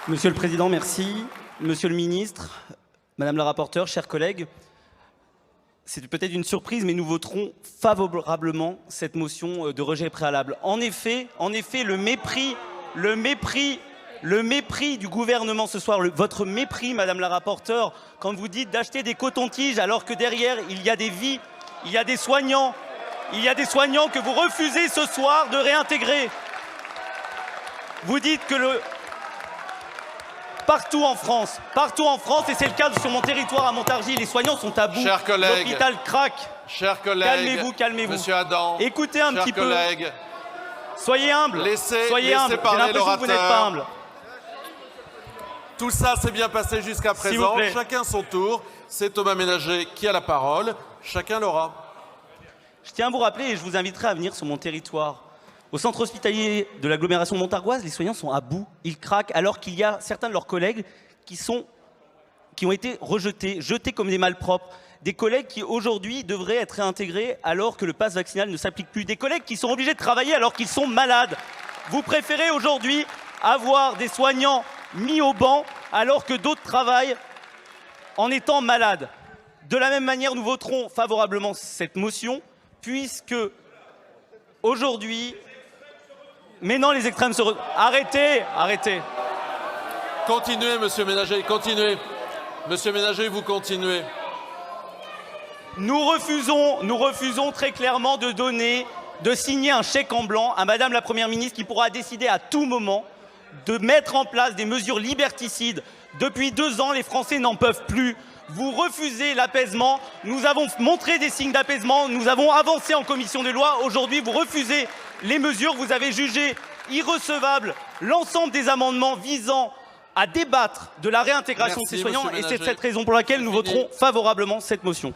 Monsieur le Président, merci. Monsieur le Ministre, Madame la rapporteure, chers collègues, c'est peut-être une surprise, mais nous voterons favorablement cette motion de rejet préalable. En effet, le mépris du gouvernement ce soir, votre mépris, Madame la rapporteure, quand vous dites d'acheter des cotons-tiges alors que derrière, il y a des vies, il y a des soignants que vous refusez ce soir de réintégrer. Vous dites que partout en France, et c'est le cas sur mon territoire à Montargis, les soignants sont à bout. Chers collègues, l'hôpital craque. Chers collègues, calmez-vous. Monsieur Adam, écoutez un petit peu. Collègues, soyez humble. Laissez humble. parler J'ai l'impression que vous n'êtes pas humble. Tout ça s'est bien passé jusqu'à présent. Chacun son tour. C'est Thomas Ménager qui a la parole. Chacun l'aura. Je tiens à vous rappeler, et je vous inviterai à venir sur mon territoire, au centre hospitalier de l'agglomération montargoise, les soignants sont à bout, ils craquent, alors qu'il y a certains de leurs collègues qui ont été jetés comme des malpropres. Des collègues qui aujourd'hui devraient être réintégrés alors que le pass vaccinal ne s'applique plus. Des collègues qui sont obligés de travailler alors qu'ils sont malades. Vous préférez aujourd'hui avoir des soignants mis au banc alors que d'autres travaillent en étant malades. De la même manière, nous voterons favorablement cette motion, puisque aujourd'hui... Mais non, les extrêmes se... Arrêtez. Continuez, Monsieur Ménager, continuez. Monsieur Ménager, vous continuez. Nous refusons très clairement de signer un chèque en blanc à Madame la Première ministre qui pourra décider à tout moment de mettre en place des mesures liberticides. Depuis 2 ans, les Français n'en peuvent plus. Vous refusez l'apaisement. Nous avons montré des signes d'apaisement. Nous avons avancé en commission des lois. Aujourd'hui, vous refusez les mesures. Vous avez jugé irrecevable l'ensemble des amendements visant à débattre de la réintégration de ces soignants. Et c'est cette raison pour laquelle nous voterons favorablement cette motion.